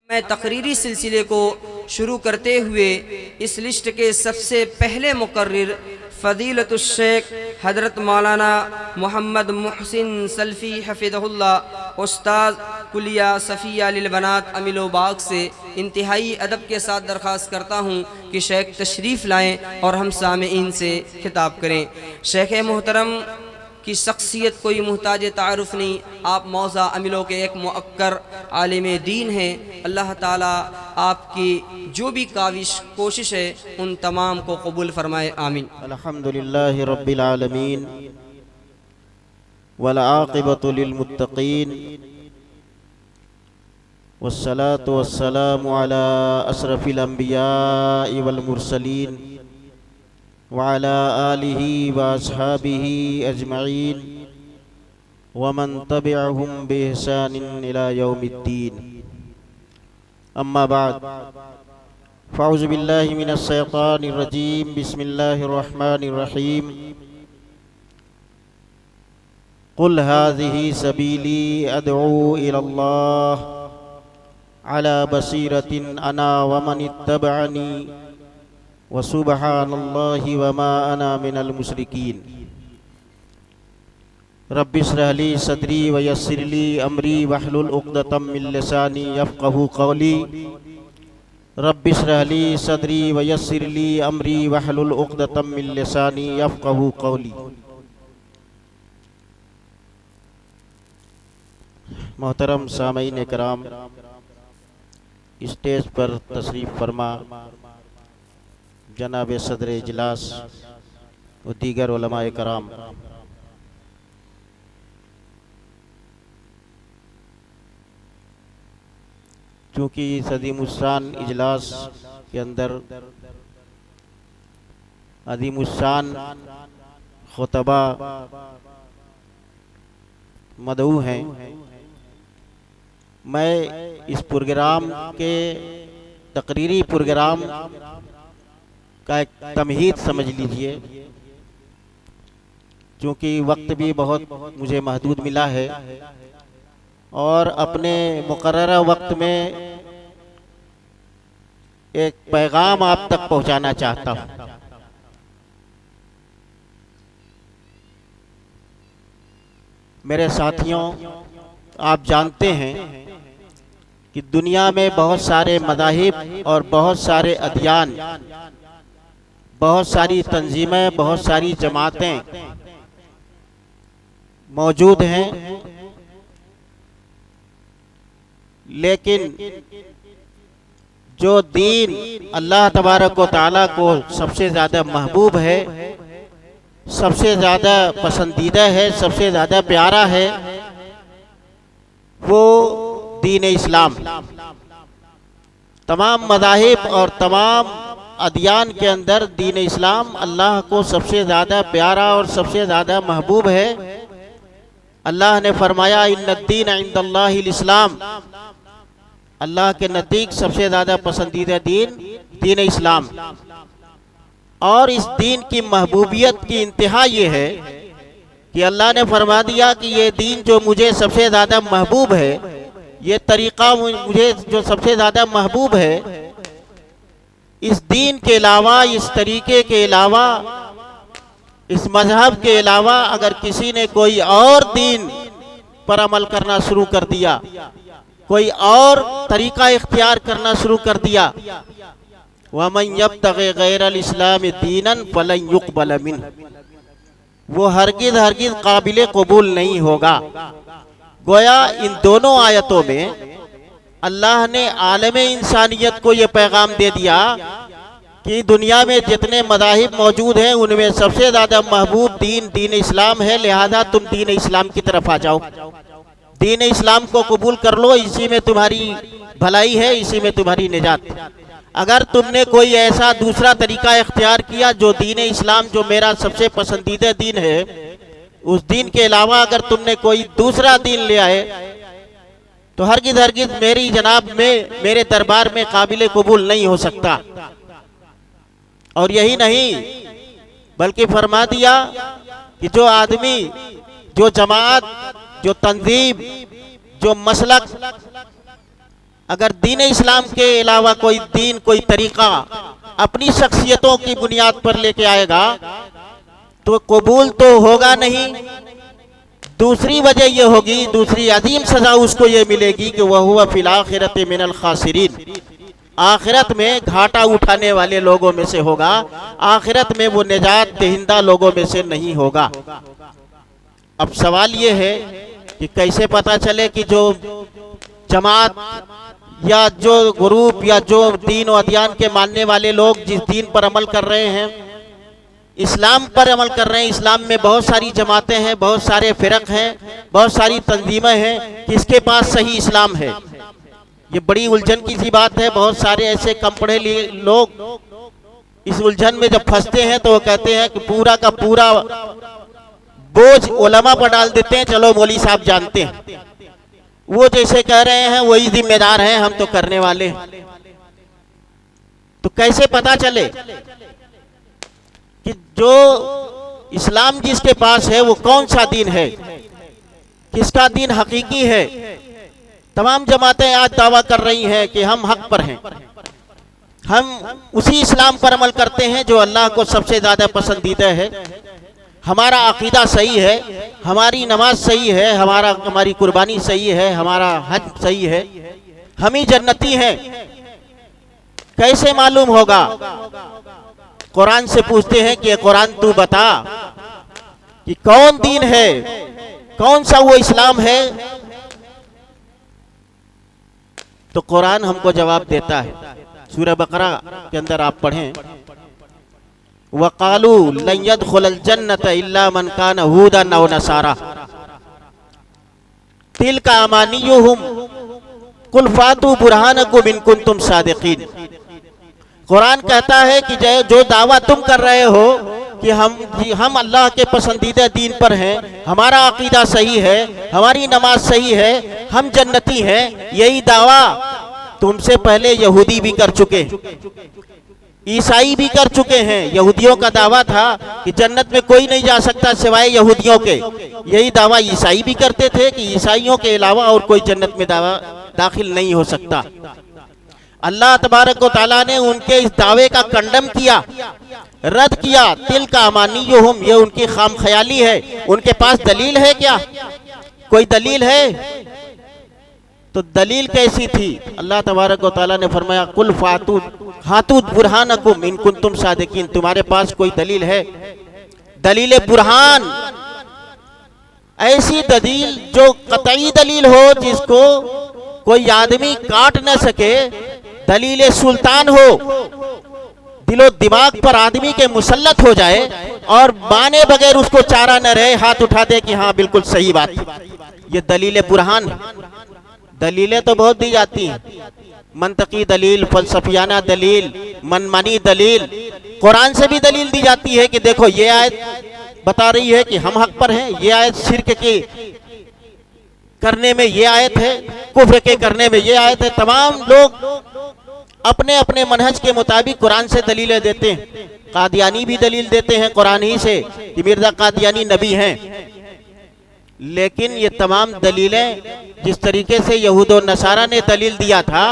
मैं तकरीरी सिलसिले को शुरू करते हुए इस लिस्ट के सबसे पहले मुकर्रिर फ़दीलतुश शेख हज़रत मौलाना मोहम्मद मुहसिन सल्फ़ी हफ़िज़हुल्लाह उस्ताद कुलिया सफ़िया लिल बनात अमीलो बाग से इंतहाई अदब के साथ दरख्वास्त करता हूँ कि शेख तशरीफ़ लाएँ और हम सामेईन से खिताब करें। शेख मोहतरम की शख्सियत कोई मुहताज तारुफ नहीं, आप मौज़ा अमीलों के एक मुअक्कर आलिम दीन हैं। अल्लाह ताला आपकी जो भी काविश कोशिश है उन तमाम को कबूल फरमाए, आमीन। अल्हम्दुलिल्लाहि रब्बिल आलमीन वल आक़िबतु लिल मुत्तक़ीन वस्सलातु वस्सलामु अला अशरफिल अंबियाइ वल मुरसलीन वअला आलिहि व अस्हाबिहि अजमईन वमन तबिअहुम बिइहसानिन इला यौमिद्दीन। अम्मा बाद, फ़अऊज़ु बिल्लाहि मिनश शैतानिर रजीम, बिस्मिल्लाहिर रहमानिर रहीम। कुल हाज़िही सबीली अदऊ इलल्लाह अला बसीरतिन अना व मन इत्तबअनी व सुब्हानल्लाहि व मा अना मिनल मुशरिकीन। रब्बि इश्रह ली सदरी व यस्सिर ली अमरी वहलुल उक़दतम मिन लिसानी यफ़क़हू क़ौली। रब्बि इश्रह ली सदरी व यस्सिर ली अमरी वहलुल उक़दतम मिन लिसानी यफ़क़हू क़ौली। मोहतरम सामईन कराम, स्टेज पर तशरीफ़ फरमा जनाब सदर इजलास व दीगर उलमाए कराम, चूँकि इस अज़ीमुस्शान इजलास के अंदर अज़ीमुस्शान खुतबा मदऊ हैं, मैं इस प्रोग्राम के तकरीरी प्रोग्राम का एक तमहीद समझ लीजिए। चूँकि वक्त भी बहुत मुझे महदूद मिला है और अपने मुकर्ररा वक्त में एक पैगाम आप तक पहुंचाना चाहता हूं। मेरे साथियों, आप जानते हैं कि दुनिया में बहुत सारे मज़ाहिब और बहुत सारे अदियान, बहुत सारी तंजीमें, बहुत सारी जमातें मौजूद हैं, लेकिन जो दीन अल्लाह तबारक व तआला को सबसे ज़्यादा महबूब है, सबसे ज़्यादा पसंदीदा है, सबसे ज़्यादा प्यारा है, वो दीन इस्लाम। तमाम मज़ाहिब और तमाम अदियान के अंदर दीन इस्लाम अल्लाह को सबसे ज़्यादा प्यारा और सबसे ज़्यादा महबूब है। अल्लाह ने फरमाया इन्नद्दीन इंदल्लाहिल इस्लाम, अल्लाह के नज़दीक सबसे ज़्यादा पसंदीदा दीन दीन इस्लाम। और इस दीन की महबूबियत की इंतहा ये है कि अल्लाह ने फरमा दिया कि ये दीन जो मुझे सबसे ज़्यादा महबूब है, ये तरीक़ा मुझे जो सबसे ज़्यादा महबूब है, इस दीन के अलावा, इस तरीक़े के अलावा, इस मज़हब के अलावा अगर किसी ने कोई और दीन पर अमल करना शुरू कर दिया, कोई और तरीक़ा इख्तियार करना शुरू कर दिया, वमन यब्तग़ी गैरल इस्लाम दीनन फलन युक़बल मिन्हु, वो हरगिज़ हरगिज़ काबिल कबूल नहीं होगा। गोया इन दोनों आयतों में अल्लाह ने आलम इंसानियत को ये पैगाम दे दिया कि दुनिया में जितने मज़ाहिब मौजूद हैं उनमें सबसे ज़्यादा महबूब दीन दीन इस्लाम है, लिहाजा तुम दीन इस्लाम की तरफ आ जाओ, दीन इस्लाम को कबूल कर लो, इसी में तुम्हारी भलाई है, इसी में तुम्हारी निजात। अगर तुमने कोई ऐसा दूसरा तरीका इख्तियार किया जो दीन इस्लाम, जो मेरा सबसे पसंदीदा दीन है, उस दीन के अलावा अगर तुमने कोई दूसरा दीन ले आए तो हरगिज़ हरगिज़ मेरी जनाब में, मेरे दरबार में काबिल कबूल नहीं हो सकता। और यही नहीं बल्कि फरमा दिया कि जो आदमी, जो जमात, जो तंजीम, जो मसलक अगर दीन इस्लाम के अलावा कोई दीन, कोई तरीका अपनी शख्सियतों की बुनियाद पर लेके आएगा तो कबूल तो होगा नहीं। दूसरी वजह ये होगी, दूसरी अजीम सजा उसको ये मिलेगी कि वह हुआ फिल आखिरत मिनल खासिरीन, आखिरत में घाटा उठाने वाले लोगों में से होगा, आखिरत में वो निजात दहिंदा लोगों में से नहीं होगा। अब सवाल ये है कि कैसे पता चले कि जो जमात या जो ग्रुप या जो दीन और अदियान के मानने वाले लोग जिस दीन पर अमल कर रहे हैं, इस्लाम पर अमल कर रहे हैं, इस्लाम में बहुत सारी जमातें हैं, बहुत सारे फिरक हैं, बहुत सारी तंजीमें हैं, किसके पास सही इस्लाम है? ये बड़ी उलझन की सी बात है। बहुत सारे ऐसे कम पढ़े लोग इस उलझन में जब फंसते हैं तो वो कहते हैं कि पूरा का पूरा बोझ उलमा पर डाल देते हैं, चलो मौलवी साहब जानते हैं, वो जैसे कह रहे हैं वही जिम्मेदार हैं, हम तो करने वाले। तो कैसे पता चले कि जो इस्लाम जिसके पास है वो कौन सा दीन है, किसका दीन हकीकी है? तमाम जमातें आज दावा कर रही हैं कि हम हक पर हैं, हम उसी इस्लाम पर अमल करते हैं जो अल्लाह को सबसे ज्यादा पसंदीदा है, हमारा अकीदा सही है, हमारी नमाज सही है, हमारी कुर्बानी सही है, हमारा हज सही है, हम ही जन्नती हैं। कैसे मालूम होगा? कुरान से पूछते हैं कि कुरान तू बता कि कौन दीन है, कौन सा वो इस्लाम है? तो कुरान हमको जवाब देता है। सूरह बकरा के अंदर आप पढ़ें, वक़ालू लन यदखुलल जन्नत इल्ला मन कान हुदन औ नसारा तिल्का अमानियुहुम कुल फातू बुरहानकुम इन कुंतुम सादिकीन। कुरान कहता है कि जो दावा तुम कर रहे हो कि हम अल्लाह के पसंदीदा दीन पर हैं, हमारा अकीदा सही है, हमारी नमाज सही है, हम जन्नती हैं, यही दावा तुमसे पहले यहूदी भी कर चुके, ईसाई भी कर चुके हैं। यहूदियों का दावा था कि जन्नत में कोई नहीं जा सकता सिवाय यहूदियों के, यही दावा ईसाई भी करते थे कि ईसाइयों के अलावा और कोई जन्नत में दाखिल नहीं हो सकता। अल्लाह तबारक व तआला ने उनके इस दावे का कंडम किया, रद्द किया। तिल का अमानियुहुम, ये उनकी खाम ख्याली है। उनके पास दलील है क्या? कोई दलील है? तो दलील कैसी थी? अल्लाह तबारक व तआला ने फरमाया कुल फातू हातू बुरहानकुम इन कुंतुम सादिकीन, तुम्हारे पास कोई दलील है? दलील बुरहान, ऐसी दलील जो कतई दलील हो, जिसको कोई आदमी काट न सके, दलील सुल्तान हो, दिलो दिमाग पर आदमी के मुसल्लत हो जाए और माने बगैर उसको चारा न रहे, हाथ उठा दे कि हाँ बिल्कुल सही बात, ये दलील बुरहान है। दलीलें तो बहुत दी जाती हैं, मंतकी दलील, फलसफियाना दलील, मनमानी दलील। कुरान से भी दलील दी जाती है कि देखो ये आयत बता रही है कि हम हक पर हैं, ये आयत शिर्क के करने में ये आयत है, कुफ्र के करने में ये आयत है। तमाम लोग अपने अपने मनहज के मुताबिक कुरान से दलीलें देते हैं। कादियानी भी दलील देते हैं कुरान ही से कि मिर्जा कादियानी नबी हैं। लेकिन ये तमाम दलीलें जिस तरीके से यहूद और नसारा ने दलील दिया था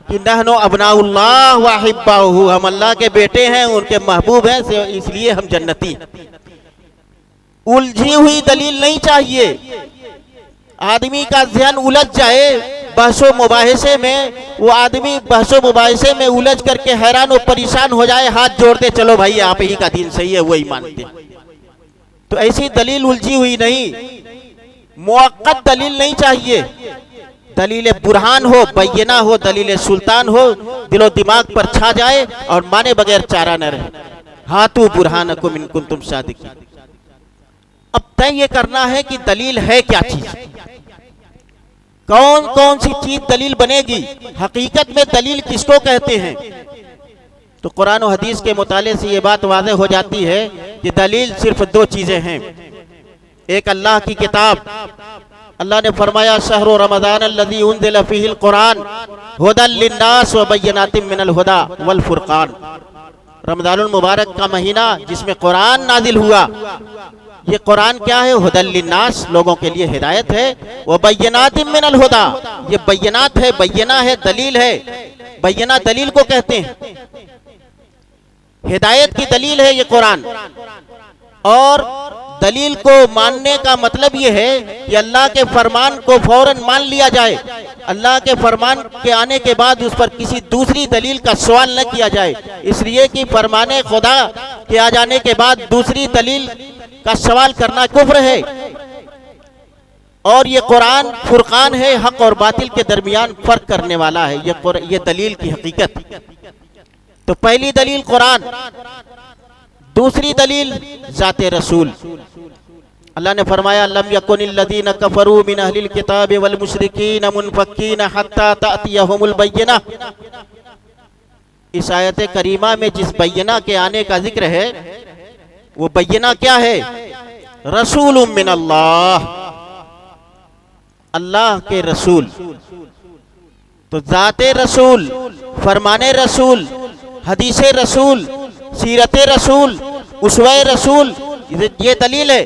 कि नहनो अबनाउल्लाह व अहिब्बाहु, हम अल्लाह के बेटे हैं, उनके महबूब हैं, इसलिए हम जन्नती। उलझी हुई दलील नहीं चाहिए। आदमी का ध्यान उलझ जाए बहसो मुबाहिसे में, वो आदमी बहसो मुबाहिसे में उलझ करके हैरान और परेशान हो जाए, हाथ जोड़ दे चलो भाई आप ही का दीन सही है, वही मानते। तो ऐसी दलील उलझी हुई नहीं, मुअक्कद दलील नहीं चाहिए। दलील बुरहान हो, बैयना हो, दलील सुल्तान हो, दिलो दिमाग पर छा जाए और माने बगैर चारा न रहे। हातू बुरहानकुम इन कुंतुम सादिकीन। अब तय ये करना है कि दलील है क्या चीज, कौन कौन सी चीज दलील बनेगी, हकीकत में दलील किसको कहते हैं। तो कुरान और हदीस के मुताले से ये बात वाज़ेह हो जाती है कि दलील सिर्फ दो चीजें हैं। एक अल्लाह की किताब, अल्लाह ने फरमाया शहरो रमज़ान अल्लज़ी उन्ज़िला फ़ीहिल कुरान हुदल लिन्नास व बय्यिनातिम मिनल हुदा वल फुरकान। रमज़ानुल मुबारक का महीना जिसमें कुरान नाजिल हुआ, ये कुरान क्या है? हुदल लिन्नास, लोगों के लिए हिदायत है। वह बय्यनातिम मिनल हुदा, ये बय्यनात है, बय्यना है, दलील है। बय्यना दलील को कहते हैं, हिदायत की दलील है ये कुरान। और दलील को मानने का मतलब ये है कि अल्लाह के फरमान को फौरन मान लिया जाए। अल्लाह के फरमान के आने के बाद उस पर किसी दूसरी दलील का सवाल न किया जाए, इसलिए कि फरमाने खुदा के आ जाने के बाद दूसरी दलील का सवाल करना कुफ्र है। और ये कुरान फुरकान है, हक और बातिल के दरमियान फर्क करने वाला है। ये दलील की हकीकत। तो पहली दलील कुरान, दूसरी दलील जाते रसूल। अल्लाह ने फरमाया लम यकुनिल लदीन कफरू मिन अहलिल किताब वल मुशरिकीन मुनफक्कीन हत्ता तातियहुमुल बय्यिना। इस आयत करीमा में जिस बय्यिना के आने का जिक्र है, वो बय्यिना क्या है? रसूलुम मिन अल्लाह, अल्लाह के रसूल। तो जाते रसूल, फरमाने रसूल, हदीसे रसूल, सीरत रसूल, उसवे रसूल, ये दलील है।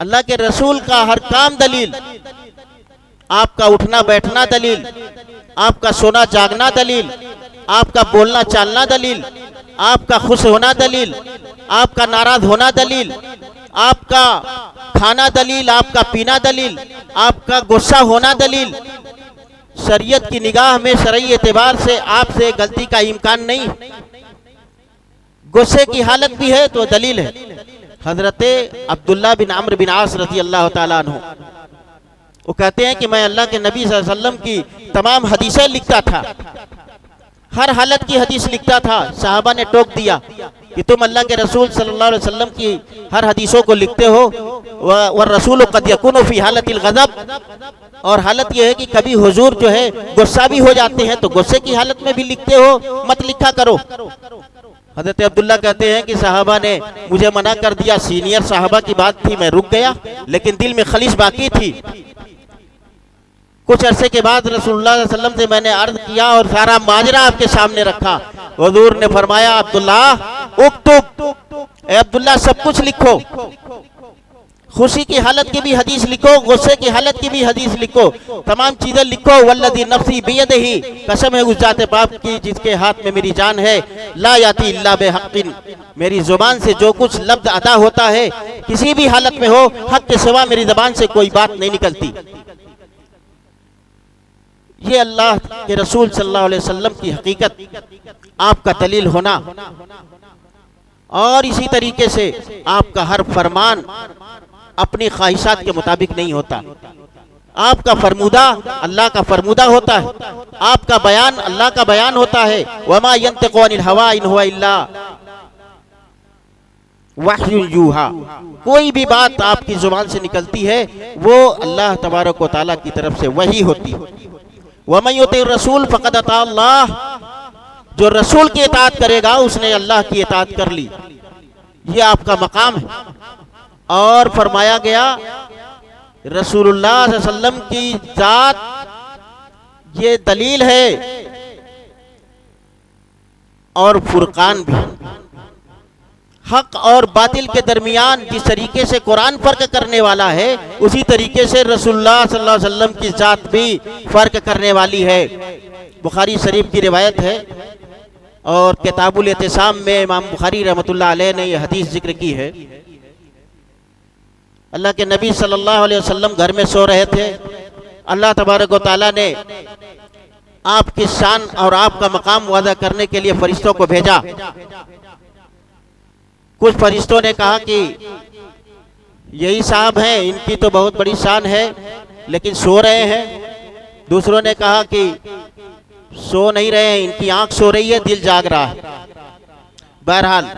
अल्लाह के रसूल का हर काम दलील। आपका उठना बैठना दलील, आपका सोना जागना दलील, आपका बोलना चालना दलील, आपका खुश होना दलील, आपका नाराज होना दलील, आपका खाना दलील, आपका पीना दलील, आपका गुस्सा होना दलील। शरीयत की निगाह में शरई एतबार से आपसे गलती का इम्कान नहीं। गुस्से की हालत भी है तो दलील है। हजरत अब्दुल्ला बिन अम्र बिन आस रज़ी अल्लाह ताला अन्हु, वो कहते हैं कि मैं अल्लाह के नबी सल्लल्लाहु अलैहि वसल्लम की तमाम हदीसें लिखता था, हर हालत की हदीस लिखता था। साहबा ने टोक दिया कि तुम अल्लाह के रसूल सल्लल्लाहु अलैहि वसल्लम की हर हदीसों को लिखते हो। व रसूल कद यकुनु फी हालतिल गज़ब, और हालत यह है कि कभी हुजूर जो है गुस्सा भी हो जाते हैं, तो गुस्से की हालत में भी लिखते हो, मत लिखा करो। हजरत अब्दुल्ला कहते हैं कि साहबा ने मुझे मना कर दिया। सीनियर साहबा की बात थी, मैं रुक गया, लेकिन दिल में खलीस बाकी थी। कुछ अरसे के बाद रसूलुल्लाह सल्लल्लाहु अलैहि वसल्लम से मैंने अर्ज किया और सारा माजरा आपके सामने रखा। हुजूर ने फरमाया अब्दुल्ला उक्तुब, ए अब्दुल्ला सब कुछ लिखो, खुशी की हालत की भी हदीस लिखो, गुस्से की हालत की भी हदीस लिखो, तमाम चीजें लिखो। वल्लज़ी नफ्सी बियदिही, कसम है उस जाते बाप की जिसके हाथ में मेरी जान है। ला याती इल्ला बिहक़्क़िन, मेरी जुबान से जो कुछ लफ्ज़ अदा होता है किसी भी हालत में हो, हक के सिवा मेरी जुबान से कोई बात नहीं निकलती। ये अल्लाह के रसूल सल्लल्लाहु अलैहि वसल्लम की हकीकत, आपका दलील होना। और इसी तरीके से आपका हर फरमान अपनी ख्वाहिशात के मुताबिक नहीं होता। आपका फरमूदा अल्लाह का फरमूदा होता है, आपका बयान अल्लाह का बयान होता है। वमा यंतिक़ु अनिल हवा इन हुवा इल्ला वह्युन यूहा, कोई भी बात आपकी जुबान से निकलती है वो अल्लाह तबारक व तआला की तरफ से वही होती है। वमन युतिर रसूल फ़क़द अता अल्लाह, जो रसूल की इताअत करेगा उसने अल्लाह की इताअत कर ली। ये आपका मकाम है। और फरमाया गया रसूलुल्लाह सल्लल्लाहु अलैहि वसल्लम की जात ये दलील है और फुरकान भी। हक और बातिल के दरमियान जिस तरीके से कुरान फर्क करने वाला है, उसी तरीके से रसूलुल्लाह सल्लल्लाहु अलैहि वसल्लम की जात भी फर्क करने वाली है। बुखारी शरीफ की रिवायत है और किताबुल इत्तिसाम में इमाम बुखारी रहमतुल्लाह अलैह ने यह हदीस जिक्र की है। अल्लाह के नबी सल्लल्लाहु अलैहि वसल्लम घर में सो रहे थे। अल्लाह तबारक व तआला ने आपकी शान और आपका मकाम वादा करने के लिए फरिश्तों को भेजा। कुछ फरिश्तों ने कहा कि यही साहब हैं, इनकी तो बहुत बड़ी शान है लेकिन सो रहे हैं। दूसरों ने कहा कि सो नहीं रहे हैं, इनकी आंख सो रही है, दिल जाग रहा है। बहरहाल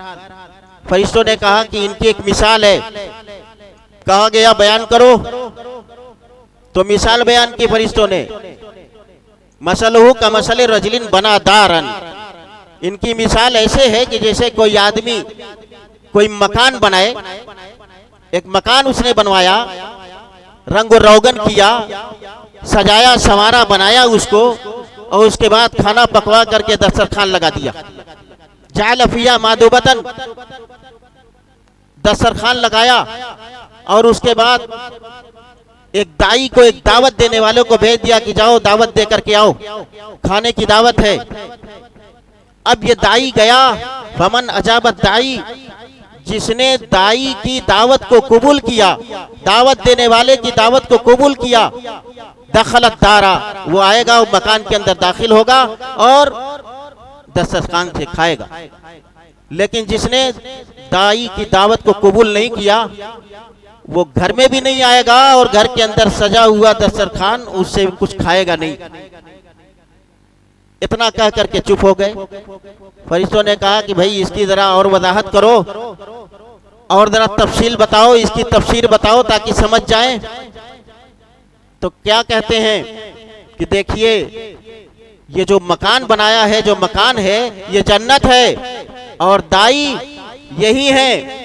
फरिश्तों ने कहा कि इनकी एक मिसाल है। कहा गया बयान करो, तो मिसाल बयान की फरिश्तों ने। मसलहु का मसल रजलिन बना दारन, इनकी मिसाल ऐसे है कि जैसे कोई आदमी कोई मकान बनाए। एक मकान उसने बनवाया, रंग रोगन किया, सजाया संवारा बनाया उसको, और उसके बाद खाना पकवा करके दस्तरखान लगा दिया। जाल फिया मादुबतन, दस्तरखान लगाया और उसके बाद एक दाई को एक दावत देने वालों को भेज दिया कि जाओ दावत दे करके आओ, खाने की दावत है। अब ये दाई गया, फमन अजाबत दाई, जिसने दाई की दावत को कबूल किया, दावत देने वाले की दावत को कबूल किया, दखलत दारा, वो आएगा, वो मकान के अंदर दाखिल होगा और दस्तरखान से खाएगा। लेकिन जिसने दाई की दावत को कबूल नहीं किया वो घर में भी नहीं आएगा और घर के अंदर सजा हुआ दस्तरखान उससे कुछ खाएगा नहीं। इतना कह करके चुप हो गए। फरिश्तों ने कहा कि भाई इसकी जरा और वजाहत करो और जरा तफसील बताओ, इसकी तफसीर बताओ ताकि समझ जाएं। तो क्या कहते हैं कि देखिए ये जो मकान बनाया है, जो मकान है ये जन्नत है और दाई यही है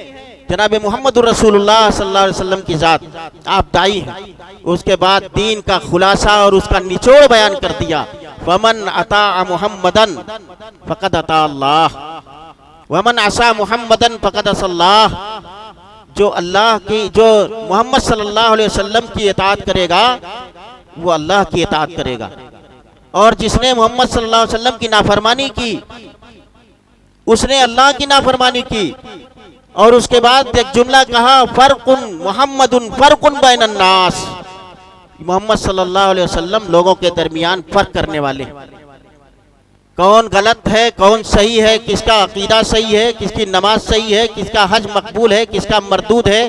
जनाब मोहम्मद रसूलुल्लाह सल्लल्लाहु अलैहि वसल्लम की जात, आप दाई हैं। उसके बाद दीन का खुलासा और उसका निचोड़ बयान कर दिया। वमन अता मुहम्मदन फकद अता अल्लाह वमन असा मुहम्मदन फकद असल्लाह, जो अल्लाह की, जो मोहम्मद सल्लल्लाहु अलैहि वसल्लम की इताअत करेगा वो अल्लाह की इताअत करेगा, और जिसने मोहम्मद सल्लल्लाहु अलैहि वसल्लम की नाफरमानी की उसने अल्लाह की नाफरमानी की। और उसके बाद एक जुमला कहा, फर्कुन मुहम्मदुन फर्कुन बैनन नास, मोहम्मद सल्लल्लाहु अलैहि वसल्लम लोगों के दरमियान फर्क करने वाले, कौन गलत है कौन सही है, किसका अकीदा सही है, किसकी नमाज सही है, किसका हज मकबूल है, किसका मरदूद है,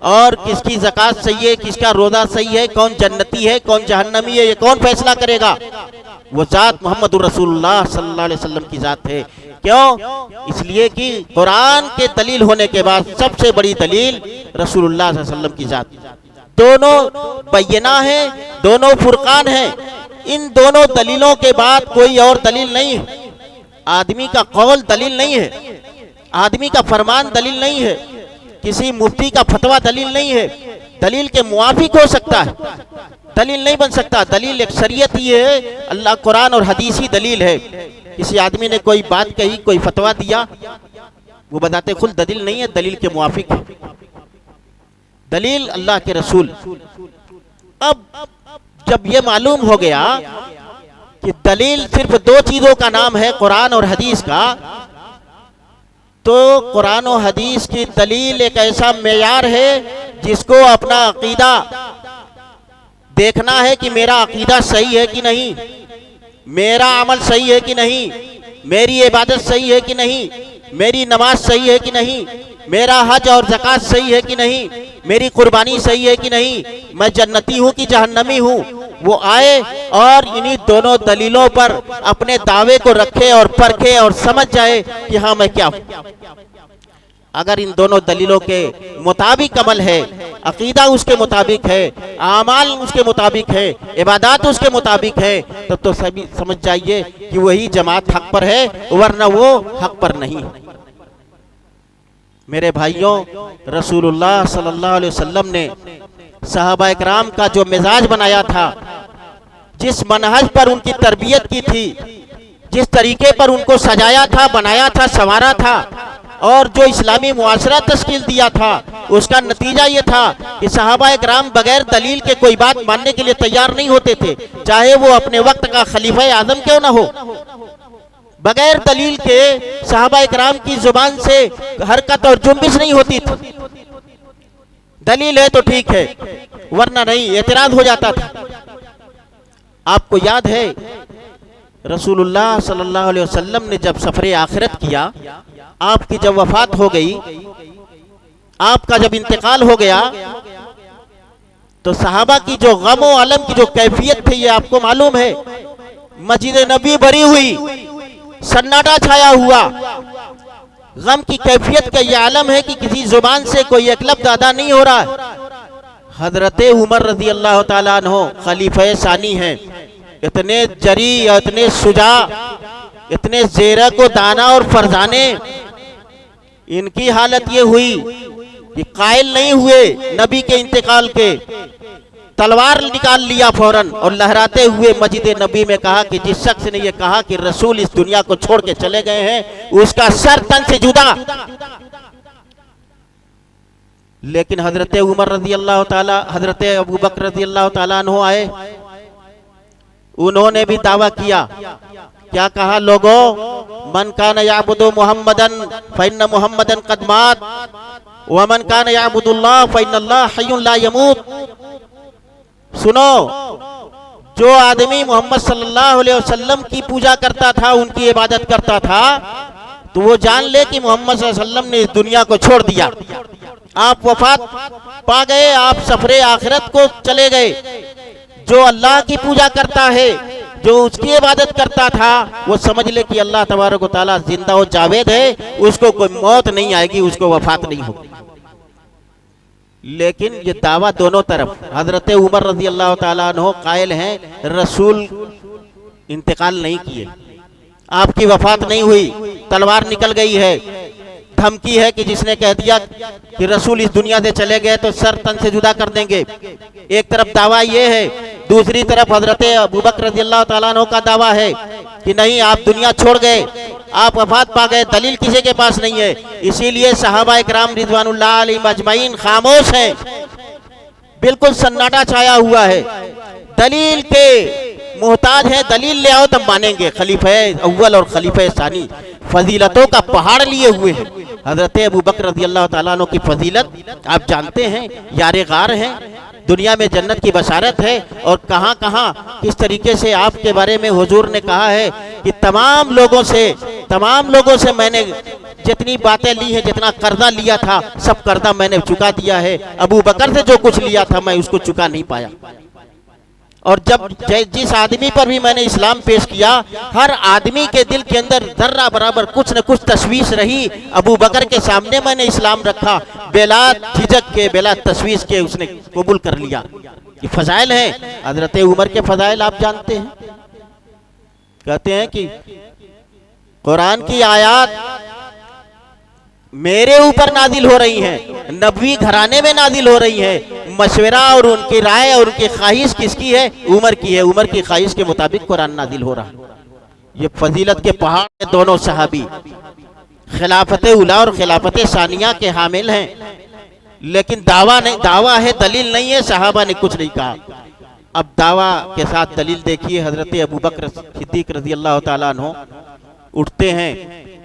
और किसकी ज़कात सही है, किसका रोज़ा सही है, कौन जन्नती है कौन जहन्नमी है, ये कौन फैसला करेगा? वो जात मोहम्मद रसूलुल्लाह सल्लल्लाहु अलैहि वसल्लम की जात है। क्यों? इसलिए कि कुरान के दलील होने के बाद सबसे बड़ी दलील रसूलुल्लाह सल्लल्लाहु अलैहि वसल्लम की जात। दोनों बैयना है, दोनों फुरकान है, इन दोनों दलीलों के बाद कोई और दलील नहीं है। आदमी का कौल दलील नहीं है, आदमी का फरमान दलील नहीं है, किसी मुफ्ती का फतवा दलील नहीं है। दलील के मुआफिक हो सकता है, दलील नहीं बन सकता। दलील एक शरीयत ही है, अल्लाह कुरान और हदीस ही दलील है। किसी आदमी ने कोई बात कही, कोई फतवा दिया, वो बताते खुद दलील नहीं है, दलील के मुआफिक है। दलील अल्लाह के रसूल। अब जब ये मालूम हो गया कि दलील सिर्फ दो चीजों का नाम है, कुरान और हदीस का, तो कुरान और हदीस की दलील एक ऐसा मेयार है जिसको अपना अकीदा देखना है कि मेरा अकीदा सही है कि नहीं, मेरा अमल सही है कि नहीं, मेरी इबादत सही है कि नहीं, मेरी नमाज सही है कि नहीं, मेरा हज और ज़कात सही है कि नहीं, मेरी कुर्बानी सही है कि नहीं, मैं जन्नती हूँ कि जहन्नमी हूँ। वो आए और इन्हीं दोनों दलीलों पर अपने दावे को रखे और परखे और समझ जाए कि हाँ मैं क्या हूँ। अगर इन दोनों दलीलों के मुताबिक अमल है, अकीदा उसके मुताबिक है, आमाल उसके मुताबिक है, इबादत उसके मुताबिक है, तब तो सभी समझ जाइए कि वही जमात हक पर है, वरना वो हक पर नहीं। मेरे भाइयों, रसूलुल्लाह सल्लल्लाहु अलैहि वसल्लम ने सहाबा इकराम का जो मिजाज बनाया था, जिस मनहज पर उनकी तरबियत की थी, जिस तरीके पर उनको सजाया था, बनाया था, संवारा था, और जो इस्लामी मुआशरा तश्कील दिया था, उसका नतीजा ये था कि सहाबा इकराम बगैर दलील के कोई बात मानने के लिए तैयार नहीं होते थे, चाहे वो अपने वक्त का खलीफा आजम क्यों ना हो। बगैर दलील के सहाबा इकराम की जुबान से हरकत और जुम्बिश नहीं होती थी। दलील है तो ठीक है, वरना नहीं, एतराज हो जाता था। आपको याद है रसूलुल्लाह सल्लल्लाहु अलैहि वसल्लम ने जब सफरे आखिरत किया, आपकी जब वफात हो गई, आपका जब इंतकाल हो गया, तो सहाबा की जो गम और अलम की जो कैफियत थी ये आपको मालूम है। मस्जिद नबी भरी हुई, सन्नाटा छाया हुआ, गम की कैफियत का ये आलम है कि किसी जुबान से कोई एक लफ्ज़ अदा नहीं हो रहा। हजरत उमर रज़ी अल्लाह ताला अन्हु खलीफे सानी हैं, इतने जरी, इतने शुजा, इतने ज़ेरा को दाना और फरजाने, इनकी हालत ये हुई कि कायल नहीं हुए नबी के इंतकाल के, तलवार निकाल लिया फौरन और लहराते हुए मस्जिद नबी में कहा कि जिस शख्स ने ये कहा कि रसूल इस दुनिया को छोड़ के चले गए हैं, उसका सर तन से जुदा। लेकिन हजरत उमर रजी अल्लाह ताला, हजरत अबू बकर रजी अल्लाह ताला अन्हो आए, उन्होंने भी दावा किया। क्या कहा? लोगों, मन कान याबुदु मुहम्मदन फइन्न मुहम्मदन कद मात व मन कान याबुदुल्लाह फइन्नल्लाह हय्युन ला यमूत। सुनो, जो आदमी मोहम्मद सल्लल्लाहु अलैहि वसल्लम की पूजा करता था, उनकी इबादत करता था, तो वो जान ले कि मोहम्मद सल्लल्लाहु अलैहि वसल्लम ने इस दुनिया को छोड़ दिया। आप वफात पा गए, आप सफरे आखिरत को चले गए। जो अल्लाह की पूजा करता है, जो उसकी इबादत करता था, वो समझ ले कि अल्लाह तबारक व तआला जिंदा और जावेद है, उसको कोई मौत नहीं आएगी, उसको वफात नहीं होगी। लेकिन ये दावा दोनों तरफ, हजरत उमर रजी अल्लाह ताला अन्हो कायल हैं, रसूल इंतकाल नहीं किए, आपकी वफात नहीं हुई, तलवार निकल गई है। धमकी है कि जिसने कह दिया कि रसूल इस दुनिया से चले गए तो सर तन से जुदा कर देंगे। एक तरफ दावा ये है, दूसरी तरफ हजरत अबू बकर रज़ी अल्लाह ताला अन्हु का दावा है कि नहीं, आप दुनिया छोड़ गए, आप वफात पा गए। दलील किसी के पास नहीं है, इसीलिए सहाबा इकराम रिज़वानुल्लाह अलैहिम अजमईन खामोश हैं, बिल्कुल सन्नाटा छाया हुआ है, दलील के मोहताज है। दलील ले आओ तब मानेंगे। खलीफे अव्वल और खलीफे सानी फजीलतों का पहाड़ लिए हुए हैं। हजरत अबू बकर रज़ी अल्लाह ताला अन्हु की फजीलत आप जानते हैं, यारे गार हैं, दुनिया में जन्नत की बशारत है। और कहाँ कहाँ किस तरीके से आपके बारे में हुजूर ने कहा है कि तमाम लोगों से मैंने जितनी बातें ली हैं, जितना कर्जा लिया था, सब कर्जा मैंने चुका दिया है। अबू बकर से जो कुछ लिया था मैं उसको चुका नहीं पाया। और जब जिस आदमी पर भी मैंने इस्लाम पेश किया, हर आदमी के दिल के अंदर जर्रा बराबर कुछ न कुछ तशवीश रही। अबू बकर के सामने मैंने इस्लाम रखा, बेला झिझक के, बेला तशवीश के उसने कबूल कर लिया। ये फजाइल हैं। हजरत उमर के फजाइल आप जानते हैं। कहते हैं कि कुरान की आयत मेरे ऊपर नाजिल हो रही हैं, नबवी घराने में नाजिल हो रही हैं। मशवरा और उनकी राय और उनकी ख्वाहिश किसकी है? उमर की है। उमर की ख्वाहिश के मुताबिक कुरान नाजिल हो रहा है। ये फजीलत के पहाड़ में दोनों सहाबी खिलाफत उला और खिलाफत सानिया के हामिल हैं, लेकिन दावा नहीं, दावा है, दलील नहीं है। सहाबा ने कुछ नहीं कहा। अब दावा के साथ दलील देखिए। हजरत अबू बकर सिद्दीक रज़ी अल्लाह ताला अन्हु उठते हैं,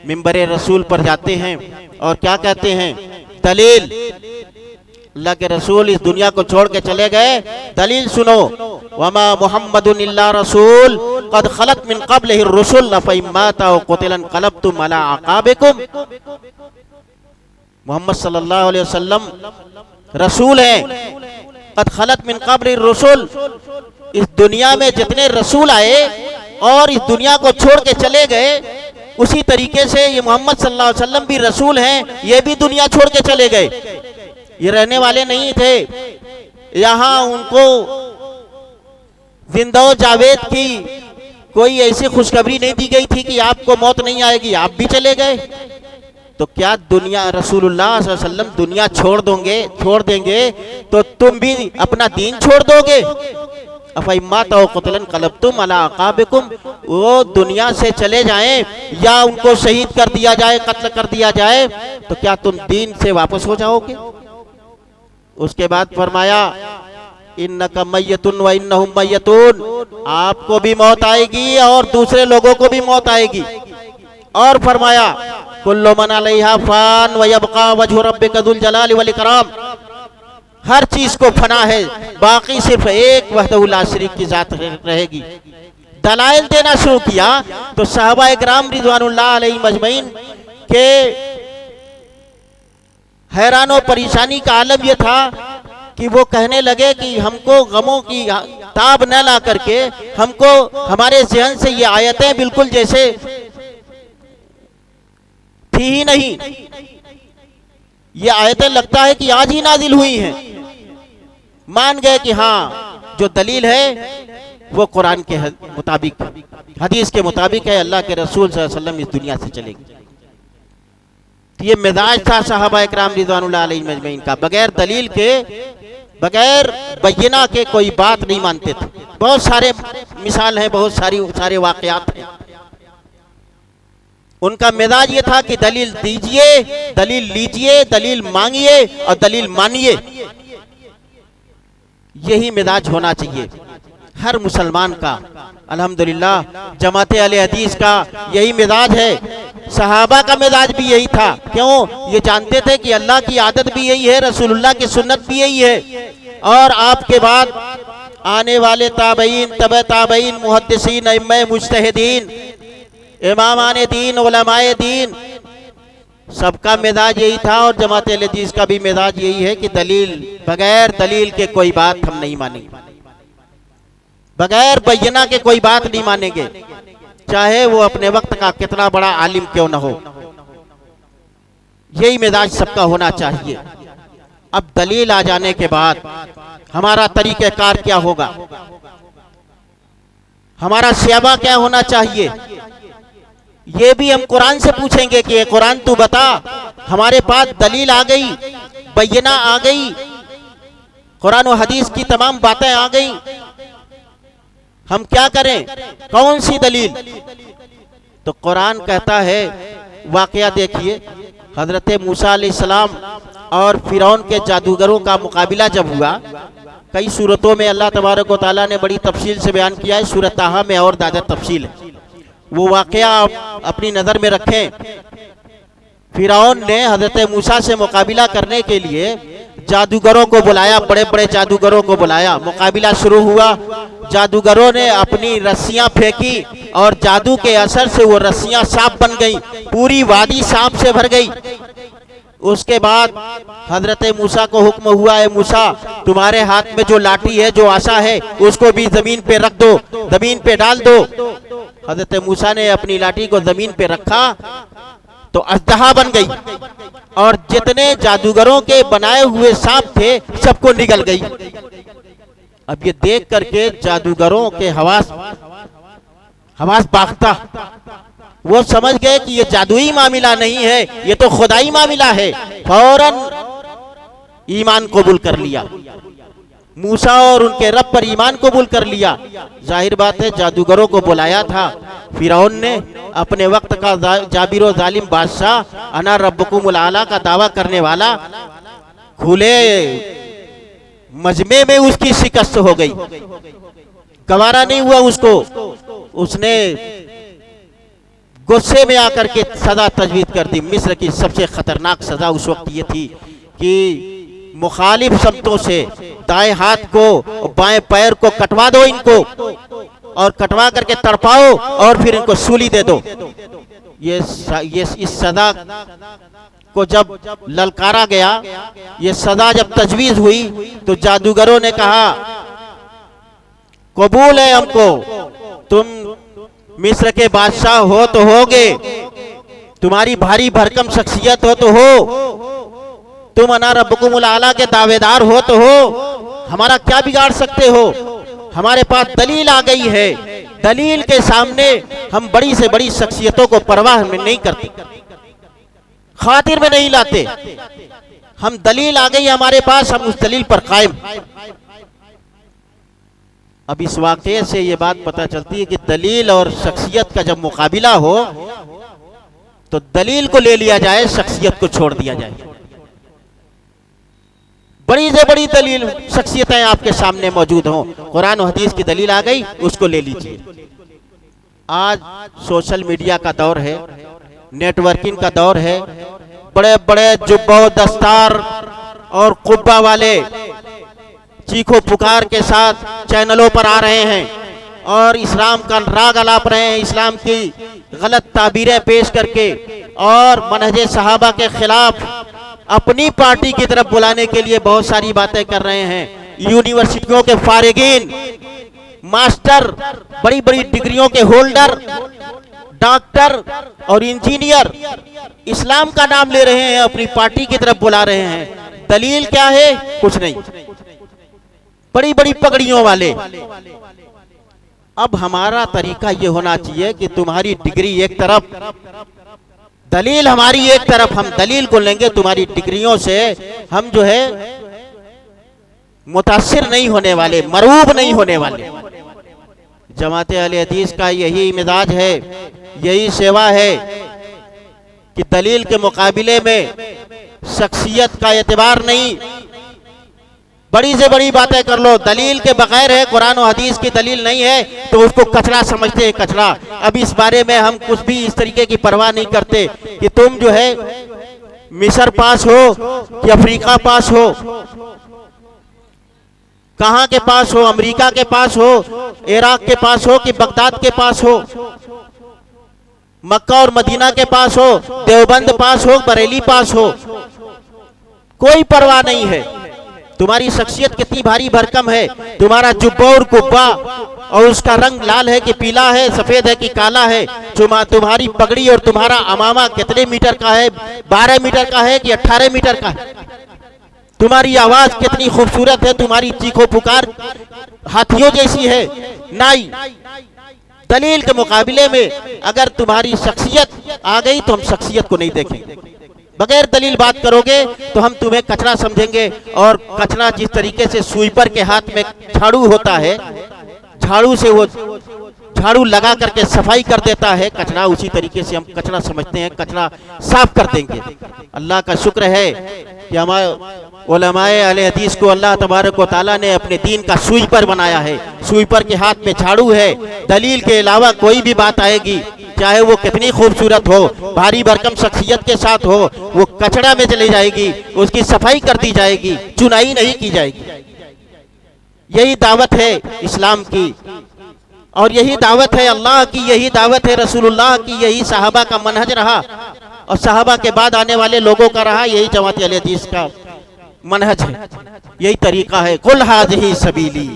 मिंबरे रसूल पर जाते हैं और क्या कहते हैं? दलील, अल्लाह के रसूल इस दुनिया को छोड़ के चले गए, दलील सुनो। वमा मुहम्मदुन इल्ला रसूल कद खलत मिन क़ब्लिहि रुसुल अफ़इन माता व क़ुतिला इंक़लबतुम अला अक़ाबिकुम। मोहम्मद सल्लल्लाहु अलैहि वसल्लम रसूल हैं। कद खलत मिन क़ब्लिहि रुसुल, इस दुनिया में जितने रसूल आए और इस दुनिया को छोड़ के चले गए, उसी तरीके से ये मोहम्मद सल्लल्लाहु अलैहि वसल्लम भी रसूल हैं, ये भी दुनिया छोड़ के चले गए। ये रहने वाले नहीं थे, यहाँ उनको जिंदा जावेद की कोई ऐसी खुशखबरी नहीं दी गई थी कि आपको मौत नहीं आएगी, आप भी चले गए। तो क्या दुनिया रसूलुल्लाह सल्लल्लाहु अलैहि वसल्लम दुनिया छोड़ देंगे तो तुम भी अपना दीन छोड़ दोगे? वो दुनिया से चले जाएं या उनको शहीद कर दिया जाए, कत्ल कर दिया जाए, तो क्या तुम दीन से वापस हो जाओगे? उसके बाद फरमाया इन्नका मय्यतुन व इन्नहुम मय्यतून, आपको भी मौत आएगी और दूसरे लोगों को भी मौत आएगी। और फरमाया कुल्लु मन अलैहा फान व यबका वजहु रब्बिका जुल जलाली वल इकराम, हर चीज को फना है, बाकी सिर्फ एक वहदहु ला शरीक की जात रहेगी। दलाइल देना शुरू किया तो सहाबा इकराम रिज़वानुल्लाह अलैहिम अजमईन के हैरानो परेशानी का आलम यह था कि वो कहने लगे कि हमको गमों की ताब न ला करके, हमको हमारे ज़हन से ये आयतें बिल्कुल जैसे थी ही नहीं, ये आयतें लगता है कि आज ही नाजिल हुई हैं। मान गए कि हाँ, जो दलील है वो कुरान के मुताबिक, हदीस के मुताबिक है, अल्लाह के रसूल सल्लल्लाहु अलैहि वसल्लम इस दुनिया से चलेंगे। तो ये मिजाज था सहाबा इकराम रिज़वानुल्लाह अलैहिम अजमईन का, बगैर दलील के, बगैर बय्यना के कोई बात नहीं मानते थे। बहुत सारे मिसाल हैं, बहुत सारे वाकयात हैं। उनका मिजाज ये था कि दलील दीजिए, दलील लीजिए, दलील मांगिए और दलील मानिए। यही मिजाज होना चाहिए हर मुसलमान का। अल्हम्दुलिल्लाह जमात अहले हदीस का यही मिजाज है। सहाबा का मिजाज भी यही था। क्यों? ये जानते थे कि अल्लाह की आदत भी यही है, रसूलुल्लाह की सुन्नत भी यही है। और आपके बाद आने वाले ताबईन, तबे ताबईन, मुहद्दिसीन, अइम्मे मुज्तहिदीन, इमामाने दीन, उलमाए दीन, सबका मिजाज यही था। और जमात अहले हदीस का भी मिजाज यही है कि दलील, बगैर दलील के कोई बात हम नहीं मानेंगे, बगैर बय्यना के कोई बात नहीं मानेंगे, चाहे वो अपने वक्त का कितना बड़ा आलिम क्यों न हो। यही मिजाज सबका होना चाहिए। अब दलील आ जाने के बाद हमारा तरीक़ेकार क्या होगा, हमारा शैबा क्या होना चाहिए, ये भी हम कुरान से पूछेंगे कि कुरान तू बता, हमारे पास दलील आ गई, बय्यना आ गई, कुरान और हदीस की तमाम बातें आ गई, हम क्या करें, कौन सी दलील? तो कुरान कहता है, वाकया देखिए, हजरत मूसा अलैहिस्सलाम और फिरौन के जादूगरों का मुकाबिला जब हुआ, कई सूरतों में अल्लाह तबारक व तआला ने बड़ी तफसील से बयान किया है, सूरत ताहा में और ज़्यादा तफसील है। वो वाकया आप अपनी नज़र में रखें। फिरौन ने हजरत मूसा से मुकाबिला करने के लिए जादूगरों को बुलाया, बड़े बड़े जादूगरों को बुलाया। मुकाबिला शुरू हुआ, जादूगरों ने अपनी रस्सियां फेंकी और जादू के असर से वो रस्सियां सांप बन गई, पूरी वादी सांप से भर गई। उसके बाद हजरत मूसा को हुक्म हुआ, है मूसा तुम्हारे हाथ में जो लाठी है, जो आशा है, उसको भी जमीन पे रख दो, जमीन पे डाल दो। हजरत मूसा ने अपनी लाठी को जमीन पे रखा तो अजदहा बन गई और जितने जादूगरों के बनाए हुए सांप थे सबको निगल गई। अब ये देख करके जादूगरों के हवास बागता, वो समझ गए कि ये जादुई मामला नहीं है, ये तो खुदाई मामला है। फौरन ईमान कबूल कर लिया, मूसा और उनके रब पर ईमान कबूल कर लिया। जाहिर बात है जादूगरों को बुलाया था फिरौन ने, अपने वक्त का जाबिर व जालिम बादशाह, अना रब्बुकुमुल आला का दावा करने वाला, खुले मजमे में उसकी शिकस्त हो गई, गवारा नहीं हुआ उसको। उसने गुस्से में आकर के सजा तजवीज कर दी। मिस्र की सबसे खतरनाक सजा उस वक्त ये थी कि मुखालिफ समतों से दाएं हाथ को बाएं पैर को कटवा दो इनको, और कटवा करके तड़पाओ और फिर इनको सूली दे दो। ये इस सजा को जब ललकारा गया, ये सजा जब तजवीज हुई तो जादूगरों ने कहा कबूल है हमको, तुम मिस्र के बादशाह हो तो होगे, तुम्हारी भारी भरकम शख्सियत हो तो हो, तुम अना रब्बुकुमुल आला के दावेदार हो तो हो, हमारा क्या बिगाड़ सकते हो? हमारे पास दलील आ गई है, दलील के सामने हम बड़ी से बड़ी शख्सियतों को परवाह में नहीं करते, खातिर में नहीं लाते। हम दलील आ गई हमारे पास, हम उस दलील पर कायम। अब इस वाक़ये से ये बात पता चलती है कि दलील और शख्सियत का जब मुकाबिला हो तो दलील को ले लिया जाए, शख्सियत को छोड़ दिया जाए। बड़ी से बड़ी दलील शख्सियतें आपके सामने मौजूद हों, कुरान और हदीस की दलील आ गई, उसको ले लीजिए। आज सोशल मीडिया का दौर है, नेटवर्किंग का दौर है, बड़े बड़े जुब्बा दस्तार और कुब्बा वाले चीखो पुकार के साथ चैनलों पर आ रहे हैं और इस्लाम का राग अलाप रहे हैं, इस्लाम की गलत ताबीरें पेश करके और मनहजे सहाबा के खिलाफ अपनी पार्टी की तरफ बुलाने के लिए बहुत सारी बातें कर रहे हैं। यूनिवर्सिटियों के फारिगीन, मास्टर, बड़ी बड़ी डिग्रियों के होल्डर, डॉक्टर और इंजीनियर इस्लाम का नाम ले रहे हैं, अपनी पार्टी की तरफ बुला रहे हैं। दलील क्या है? कुछ नहीं, बड़ी बड़ी पगड़ियों वाले। अब हमारा तरीका ये होना चाहिए कि तुम्हारी डिग्री एक तरफ, दलील हमारी एक तरफ, हम दलील को लेंगे, तुम्हारी डिग्रियों से हम जो है मुतासिर नहीं होने वाले, मरूब नहीं होने वाले। जमात अहले हदीस का यही मिजाज है, यही सेवा है कि दलील के मुकाबले में शख्सियत का एतबार नहीं। बड़ी से बड़ी बातें कर लो, दलील के बगैर है, कुरान और हदीस की दलील नहीं है तो उसको कचरा समझते हैं, कचरा। अब इस बारे में हम कुछ भी इस तरीके की परवाह नहीं करते कि तुम जो है मिस्र पास हो कि अफ्रीका पास हो, कहां के पास हो, अमेरिका के पास हो, इराक के पास हो कि बगदाद के पास हो, मक्का और मदीना के पास हो, देवबंद पास हो, बरेली पास हो, कोई परवाह नहीं है। तुम्हारी शख्सियत कितनी भारी भरकम है, तुम्हारा जुब्बा और कुब्बा और उसका रंग लाल है कि पीला है, सफेद है कि काला है, तुम्हारी पगड़ी और तुम्हारा अमामा कितने मीटर का है, 12 मीटर का है कि 18 मीटर का है, तुम्हारी आवाज कितनी खूबसूरत है, तुम्हारी चीखो पुकार हाथियों जैसी है। नहीं, दलील के मुकाबले में अगर तुम्हारी शख्सियत आ गई तो हम शख्सियत को नहीं देखेंगे। बगैर दलील बात करोगे तो हम तुम्हें कचरा समझेंगे। और कचरा जिस तरीके से स्वीपर के हाथ में झाड़ू होता है, झाड़ू से वो झाड़ू लगा करके सफाई कर देता है कचरा, उसी तरीके से हम कचरा समझते हैं, कचरा साफ कर देंगे। अल्लाह का शुक्र है कि हमारे उलमाए अहले हदीस को अल्लाह तबारक व तआला ने अपने दीन का स्वीपर बनाया है। स्वीपर के हाथ में झाड़ू है, दलील के अलावा कोई भी बात आएगी, चाहे वो कितनी खूबसूरत हो, भारी भरकम शख्सियत के साथ हो, वो कचरा में चली जाएगी, उसकी सफाई कर दी जाएगी, चुनाई नहीं की जाएगी। यही दावत है इस्लाम की, और यही दावत है अल्लाह की, यही दावत है रसूलुल्लाह की, यही सहाबा का मनहज रहा और सहाबा के बाद आने वाले लोगों का रहा, यही जमात अहले हदीस का मनहज है, यही तरीका है। कुल हाज़िही सबीली,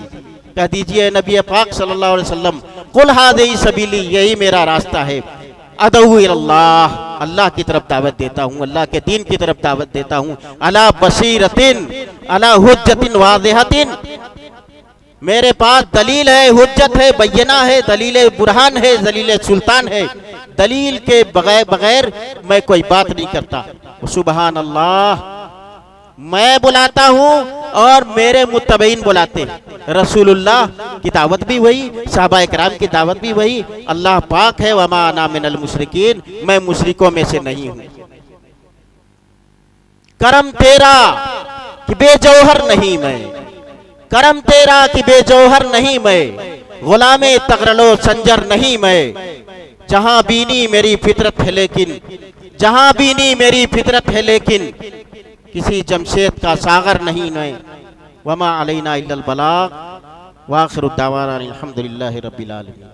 कह दीजिए नबी पाक सल्लल्लाहु अलैहि वसल्लम, कुल हाज़िही सबीली, यही मेरा रास्ता है। अदऊ इल्लाह, अल्लाह की तरफ दावत देता हूँ, अल्लाह के दीन की तरफ दावत देता हूँ। अला बसीरतिन अला हुज्जतिन वाज़िहतिन, मेरे पास दलील है, हुज्जत है, बैना है, दलील बुरहान है, दलील सुल्तान है। दलील के बगैर मैं कोई बात नहीं करता। सुबहान अल्लाह, मैं बुलाता हूँ और मेरे मुत्तबईन बुलाते। रसूलुल्लाह की दावत भी वही, सहाबा किराम की दावत भी वही। अल्लाह पाक है, वमा अना मिनल मुशरिकीन, मैं मुशरिकों में से नहीं हूँ। करम तेरा कि बेजौहर नहीं मैं, करम तेरा कि बेजौहर नहीं मैं, गुलामे तगरलो संजर नहीं मैं। जहां बीनी मेरी फितरत है लेकिन, जहां बीनी मेरी फितरत है लेकिन, किसी जमशेद का सागर नहीं मैं। वमा अलैना इल्लल बलाग, व आखिरु दावाना अल्हम्दुलिल्लाहि रब्बिल आलमीन।